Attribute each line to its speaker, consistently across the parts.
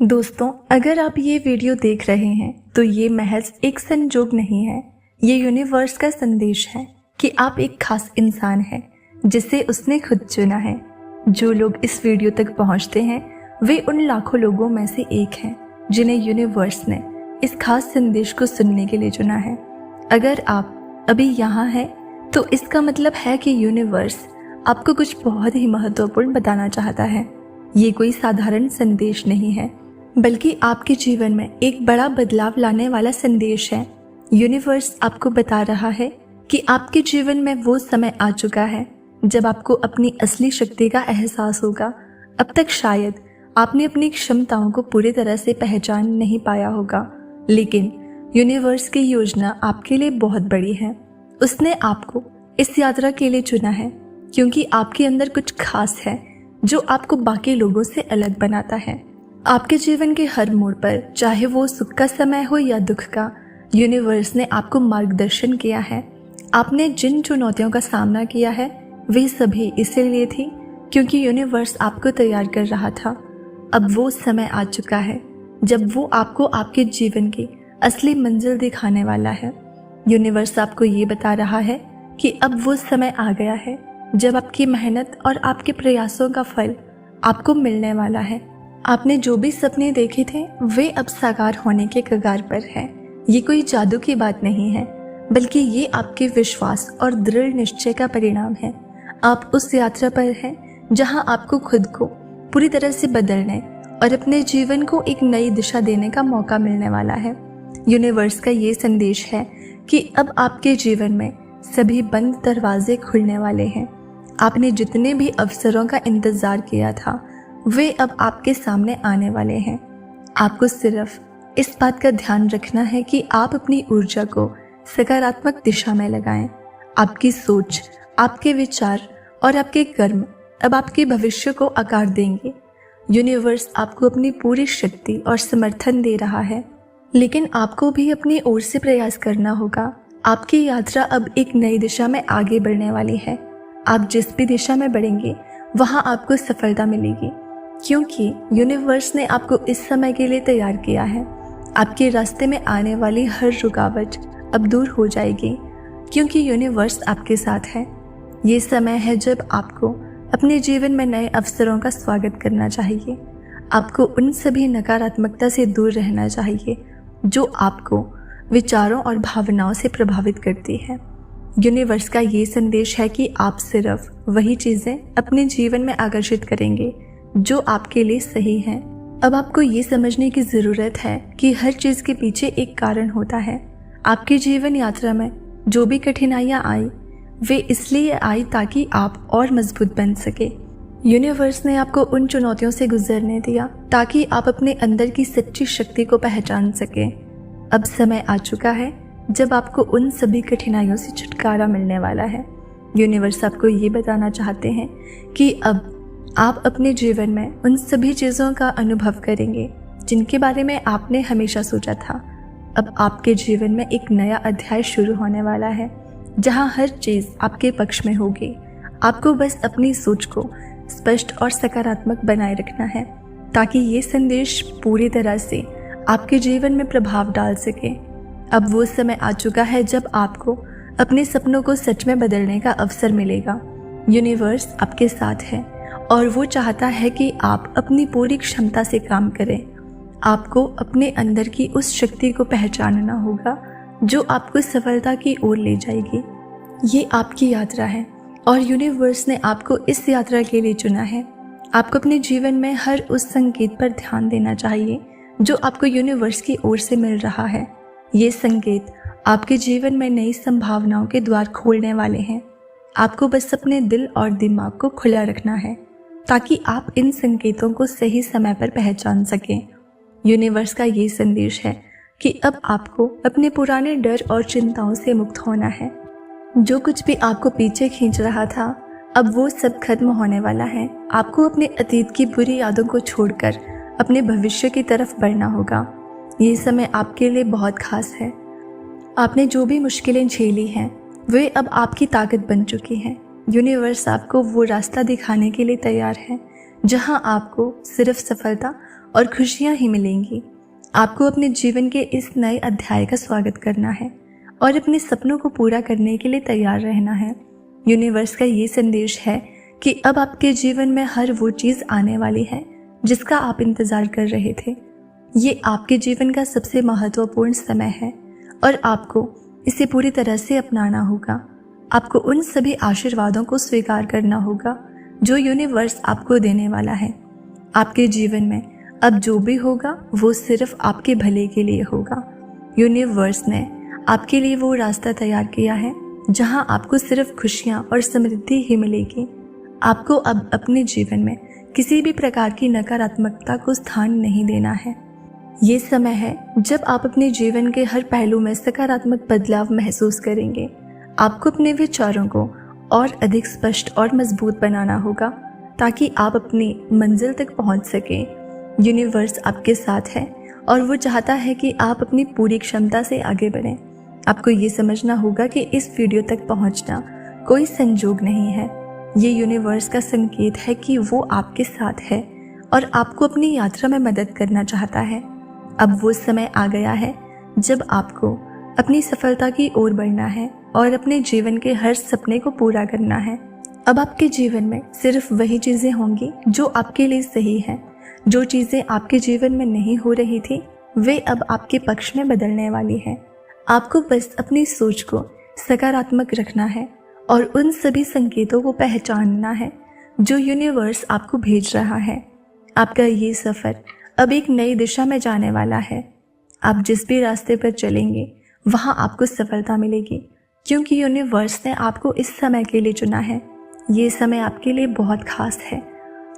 Speaker 1: दोस्तों, अगर आप ये वीडियो देख रहे हैं तो ये महज एक संजोग नहीं है। ये यूनिवर्स का संदेश है कि आप एक खास इंसान हैं जिसे उसने खुद चुना है। जो लोग इस वीडियो तक पहुंचते हैं वे उन लाखों लोगों में से एक हैं जिन्हें यूनिवर्स ने इस खास संदेश को सुनने के लिए चुना है। अगर आप अभी यहाँ हैं तो इसका मतलब है कि यूनिवर्स आपको कुछ बहुत ही महत्वपूर्ण बताना चाहता है। ये कोई साधारण संदेश नहीं है, बल्कि आपके जीवन में एक बड़ा बदलाव लाने वाला संदेश है। यूनिवर्स आपको बता रहा है कि आपके जीवन में वो समय आ चुका है जब आपको अपनी असली शक्ति का एहसास होगा। अब तक शायद आपने अपनी क्षमताओं को पूरी तरह से पहचान नहीं पाया होगा, लेकिन यूनिवर्स की योजना आपके लिए बहुत बड़ी है। उसने आपको इस यात्रा के लिए चुना है क्योंकि आपके अंदर कुछ खास है जो आपको बाकी लोगों से अलग बनाता है। आपके जीवन के हर मोड़ पर, चाहे वो सुख का समय हो या दुख का, यूनिवर्स ने आपको मार्गदर्शन किया है। आपने जिन चुनौतियों का सामना किया है वे सभी इसीलिए थी क्योंकि यूनिवर्स आपको तैयार कर रहा था। अब वो समय आ चुका है जब वो आपको आपके जीवन की असली मंजिल दिखाने वाला है। यूनिवर्स आपको ये बता रहा है कि अब वो समय आ गया है जब आपकी मेहनत और आपके प्रयासों का फल आपको मिलने वाला है। आपने जो भी सपने देखे थे वे अब साकार होने के कगार पर हैं। ये कोई जादू की बात नहीं है, बल्कि ये आपके विश्वास और दृढ़ निश्चय का परिणाम है। आप उस यात्रा पर हैं जहां आपको खुद को पूरी तरह से बदलने और अपने जीवन को एक नई दिशा देने का मौका मिलने वाला है। यूनिवर्स का ये संदेश है कि अब आपके जीवन में सभी बंद दरवाजे खुलने वाले हैं। आपने जितने भी अवसरों का इंतजार किया था वे अब आपके सामने आने वाले हैं। आपको सिर्फ इस बात का ध्यान रखना है कि आप अपनी ऊर्जा को सकारात्मक दिशा में लगाएं। आपकी सोच, आपके विचार और आपके कर्म अब आपके भविष्य को आकार देंगे। यूनिवर्स आपको अपनी पूरी शक्ति और समर्थन दे रहा है, लेकिन आपको भी अपनी ओर से प्रयास करना होगा। आपकी यात्रा अब एक नई दिशा में आगे बढ़ने वाली है। आप जिस भी दिशा में बढ़ेंगे वहां आपको सफलता मिलेगी, क्योंकि यूनिवर्स ने आपको इस समय के लिए तैयार किया है। आपके रास्ते में आने वाली हर रुकावट अब दूर हो जाएगी क्योंकि यूनिवर्स आपके साथ है। ये समय है जब आपको अपने जीवन में नए अवसरों का स्वागत करना चाहिए। आपको उन सभी नकारात्मकता से दूर रहना चाहिए जो आपको विचारों और भावनाओं से प्रभावित करती है। यूनिवर्स का ये संदेश है कि आप सिर्फ वही चीज़ें अपने जीवन में आकर्षित करेंगे जो आपके लिए सही है। अब आपको ये समझने की ज़रूरत है कि हर चीज़ के पीछे एक कारण होता है। आपकी जीवन यात्रा में जो भी कठिनाइयाँ आई वे इसलिए आई ताकि आप और मजबूत बन सके। यूनिवर्स ने आपको उन चुनौतियों से गुजरने दिया ताकि आप अपने अंदर की सच्ची शक्ति को पहचान सकें। अब समय आ चुका है जब आपको उन सभी कठिनाइयों से छुटकारा मिलने वाला है। यूनिवर्स आपको ये बताना चाहते हैं कि अब आप अपने जीवन में उन सभी चीज़ों का अनुभव करेंगे जिनके बारे में आपने हमेशा सोचा था। अब आपके जीवन में एक नया अध्याय शुरू होने वाला है जहां हर चीज़ आपके पक्ष में होगी। आपको बस अपनी सोच को स्पष्ट और सकारात्मक बनाए रखना है ताकि ये संदेश पूरी तरह से आपके जीवन में प्रभाव डाल सके। अब वो समय आ चुका है जब आपको अपने सपनों को सच में बदलने का अवसर मिलेगा। यूनिवर्स आपके साथ है और वो चाहता है कि आप अपनी पूरी क्षमता से काम करें। आपको अपने अंदर की उस शक्ति को पहचानना होगा जो आपको सफलता की ओर ले जाएगी। ये आपकी यात्रा है और यूनिवर्स ने आपको इस यात्रा के लिए चुना है। आपको अपने जीवन में हर उस संकेत पर ध्यान देना चाहिए जो आपको यूनिवर्स की ओर से मिल रहा है। ये संकेत आपके जीवन में नई संभावनाओं के द्वार खोलने वाले हैं। आपको बस अपने दिल और दिमाग को खुला रखना है ताकि आप इन संकेतों को सही समय पर पहचान सकें। यूनिवर्स का ये संदेश है कि अब आपको अपने पुराने डर और चिंताओं से मुक्त होना है। जो कुछ भी आपको पीछे खींच रहा था अब वो सब खत्म होने वाला है। आपको अपने अतीत की बुरी यादों को छोड़कर अपने भविष्य की तरफ बढ़ना होगा। ये समय आपके लिए बहुत खास है। आपने जो भी मुश्किलें झेली हैं वे अब आपकी ताकत बन चुकी हैं। यूनिवर्स आपको वो रास्ता दिखाने के लिए तैयार है जहां आपको सिर्फ सफलता और खुशियाँ ही मिलेंगी। आपको अपने जीवन के इस नए अध्याय का स्वागत करना है और अपने सपनों को पूरा करने के लिए तैयार रहना है। यूनिवर्स का ये संदेश है कि अब आपके जीवन में हर वो चीज़ आने वाली है जिसका आप इंतज़ार कर रहे थे। ये आपके जीवन का सबसे महत्वपूर्ण समय है और आपको इसे पूरी तरह से अपनाना होगा। आपको उन सभी आशीर्वादों को स्वीकार करना होगा जो यूनिवर्स आपको देने वाला है। आपके जीवन में अब जो भी होगा वो सिर्फ आपके भले के लिए होगा। यूनिवर्स ने आपके लिए वो रास्ता तैयार किया है जहां आपको सिर्फ खुशियां और समृद्धि ही मिलेगी। आपको अब अपने जीवन में किसी भी प्रकार की नकारात्मकता को स्थान नहीं देना है। ये समय है जब आप अपने जीवन के हर पहलू में सकारात्मक बदलाव महसूस करेंगे। आपको अपने विचारों को और अधिक स्पष्ट और मजबूत बनाना होगा ताकि आप अपनी मंजिल तक पहुंच सकें। यूनिवर्स आपके साथ है और वो चाहता है कि आप अपनी पूरी क्षमता से आगे बढ़ें। आपको ये समझना होगा कि इस वीडियो तक पहुंचना कोई संजोग नहीं है। ये यूनिवर्स का संकेत है कि वो आपके साथ है और आपको अपनी यात्रा में मदद करना चाहता है। अब वो समय आ गया है जब आपको अपनी सफलता की ओर बढ़ना है और अपने जीवन के हर सपने को पूरा करना है। अब आपके जीवन में सिर्फ वही चीज़ें होंगी जो आपके लिए सही हैं। जो चीज़ें आपके जीवन में नहीं हो रही थी वे अब आपके पक्ष में बदलने वाली है। आपको बस अपनी सोच को सकारात्मक रखना है और उन सभी संकेतों को पहचानना है जो यूनिवर्स आपको भेज रहा है। आपका ये सफ़र अब एक नई दिशा में जाने वाला है। आप जिस भी रास्ते पर चलेंगे वहाँ आपको सफलता मिलेगी क्योंकि यूनिवर्स ने आपको इस समय के लिए चुना है। ये समय आपके लिए बहुत खास है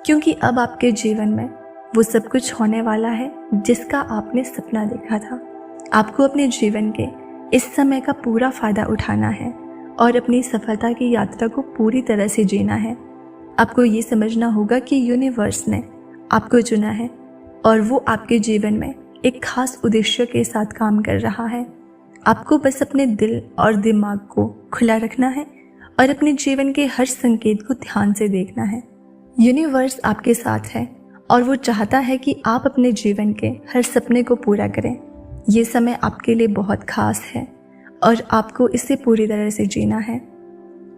Speaker 1: क्योंकि अब आपके जीवन में वो सब कुछ होने वाला है जिसका आपने सपना देखा था। आपको अपने जीवन के इस समय का पूरा फ़ायदा उठाना है और अपनी सफलता की यात्रा को पूरी तरह से जीना है। आपको ये समझना होगा कि यूनिवर्स ने आपको चुना है और वो आपके जीवन में एक खास उद्देश्य के साथ काम कर रहा है। आपको बस अपने दिल और दिमाग को खुला रखना है और अपने जीवन के हर संकेत को ध्यान से देखना है। यूनिवर्स आपके साथ है और वो चाहता है कि आप अपने जीवन के हर सपने को पूरा करें। ये समय आपके लिए बहुत खास है और आपको इसे पूरी तरह से जीना है।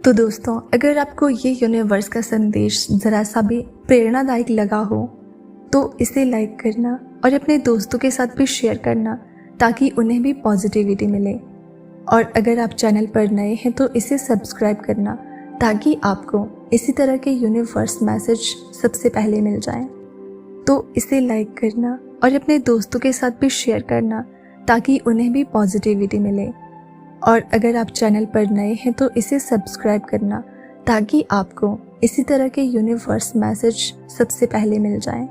Speaker 1: तो दोस्तों, अगर आपको ये यूनिवर्स का संदेश ज़रा सा भी प्रेरणादायक लगा हो तो इसे लाइक करना और अपने दोस्तों के साथ भी शेयर करना ताकि उन्हें भी पॉजिटिविटी मिले। और अगर आप चैनल पर नए हैं तो इसे सब्सक्राइब करना ताकि आपको इसी तरह के यूनिवर्स मैसेज सबसे पहले मिल जाएं। तो इसे लाइक करना और अपने दोस्तों के साथ भी शेयर करना ताकि उन्हें भी पॉजिटिविटी मिले। और अगर आप चैनल पर नए हैं तो इसे सब्सक्राइब करना ताकि आपको इसी तरह के यूनिवर्स मैसेज सबसे पहले मिल जाएं।